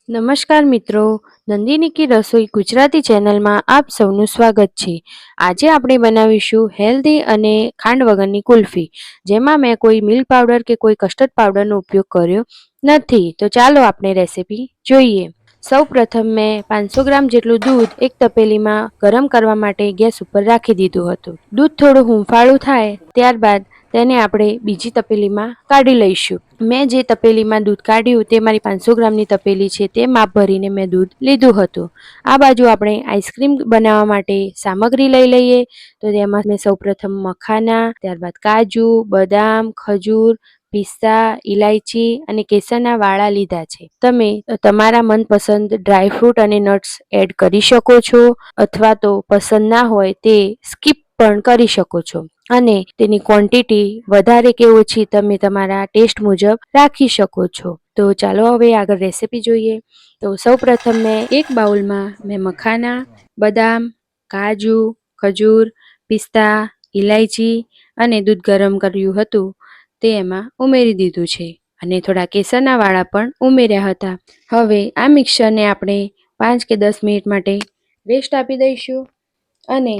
નમસ્કાર મિત્રો, નંદિની કી રસોઈ ગુજરાતી ચેનલમાં આપ સૌનું સ્વાગત છે। આજે આપણે બનાવીશું હેલ્ધી અને ખાંડ વગરની કુલ્ફી, જેમાં મેં કોઈ મિલ્ક પાવડર કે કોઈ કસ્ટર્ડ પાવડરનો ઉપયોગ કર્યો નથી। તો ચાલો આપણે રેસીપી જોઈએ। સૌ પ્રથમ મેં 500 ગ્રામ જેટલું દૂધ એક તપેલીમાં ગરમ કરવા માટે ગેસ ઉપર રાખી દીધું હતું। દૂધ થોડું હુંફાળું થાય ત્યારબાદ તેને આપણે બીજી તપેલીમાં કાઢી લઈશું। મેં જે તપેલીમાં દૂધ કાઢ્યું તે મારી 500 ગ્રામની તપેલી છે, તે માપ ભરીને મેં દૂધ લીધું હતું। આ બાજુ આપણે આઈસ્ક્રીમ બનાવવા માટે સામગ્રી લઈ લઈએ। તો તેમાં મેં સૌપ્રથમ મખાના, ત્યારબાદ કાજુ, બદામ, ખજૂર, પિસ્તા, ઇલાયચી અને કેસરના વાળા લીધા છે। તમે તમારા મનપસંદ ડ્રાયફ્રૂટ અને નટ્સ એડ કરી શકો છો, અથવા તો પસંદ ના હોય તે સ્કીપ પણ કરી શકો છો, અને તેની ક્વોન્ટિટી વધારે કે ઓછી તમે તમારા ટેસ્ટ મુજબ રાખી શકો છો। તો ચાલો હવે આગળ રેસીપી જોઈએ। તો સૌપ્રથમ મેં એક બાઉલમાં મેં મખાના, બદામ, કાજુ, ખજૂર, પિસ્તા, ઇલાયચી અને દૂધ ગરમ કર્યું હતું તે એમાં ઉમેરી દીધું છે, અને થોડા કેસરના વાળા પણ ઉમેર્યા હતા। હવે આ મિક્સરને આપણે 5 કે 10 મિનિટ માટે રેસ્ટ આપી દઈશું, અને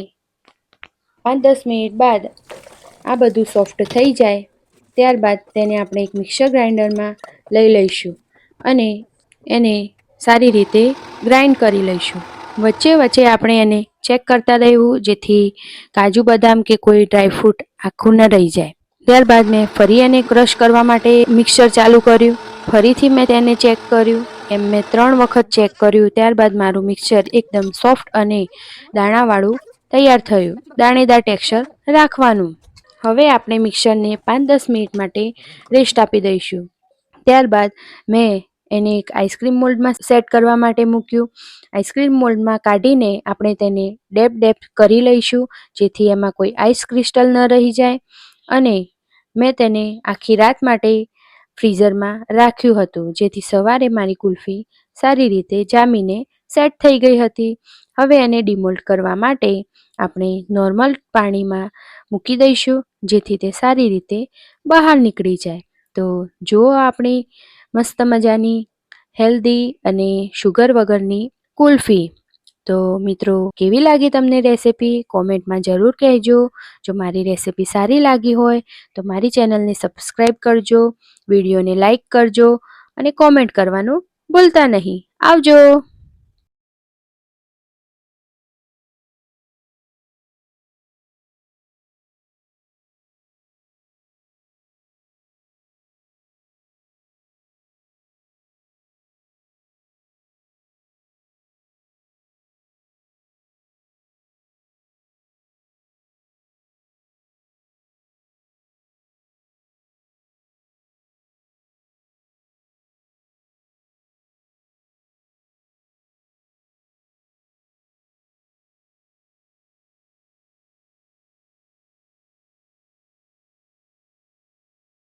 5-10 મિનિટ બાદ આ બધું સોફ્ટ થઈ જાય ત્યારબાદ તેને આપણે એક મિક્સર ગ્રાઇન્ડરમાં લઈ લઈશું અને એને સારી રીતે ગ્રાઇન્ડ કરી લઈશું। વચ્ચે વચ્ચે આપણે એને ચેક કરતા રહેવું, જેથી કાજુ બદામ કે કોઈ ડ્રાયફ્રૂટ આખું ન રહી જાય। ત્યારબાદ મેં ફરી એને ક્રશ કરવા માટે મિક્સર ચાલુ કર્યું, ફરીથી મેં તેને ચેક કર્યું, એમ મેં 3 વખત ચેક કર્યું। ત્યારબાદ મારું મિક્સર એકદમ સોફ્ટ અને દાણાવાળું તૈયાર થયું। દાણેદાર ટેક્સચર રાખવાનું। હવે આપણે મિક્સરને 5-10 મિનિટ માટે રેસ્ટ આપી દઈશું। ત્યારબાદ મેં એને એક આઈસ્ક્રીમ મોલ્ડમાં સેટ કરવા માટે મૂક્યું। આઈસ્ક્રીમ મોલ્ડમાં કાઢીને આપણે તેને ડેપ કરી લઈશું, જેથી એમાં કોઈ આઈસ ક્રિસ્ટલ ન રહી જાય। અને મેં તેને આખી રાત માટે ફ્રીઝરમાં રાખ્યું હતું, જેથી સવારે મારી કુલ્ફી સારી રીતે જામીને સેટ થઈ ગઈ હતી। હવે એને ડિમોલ્ડ કરવા માટે આપણે નોર્મલ પાણીમાં મૂકી દઈશું, જેથી તે સારી રીતે બહાર નીકળી જાય। તો જુઓ આપણી મસ્ત મજાની હેલ્ધી અને શુગર વગરની કુલ્ફી। તો મિત્રો, કેવી લાગી તમને રેસીપી? કોમેન્ટમાં જરૂર કહેજો। જો મારી રેસીપી સારી લાગી હોય તો મારી ચેનલને સબસ્ક્રાઈબ કરજો, વિડીયોને લાઈક કરજો અને કોમેન્ટ કરવાનું ભૂલતા નહીં। આવજો।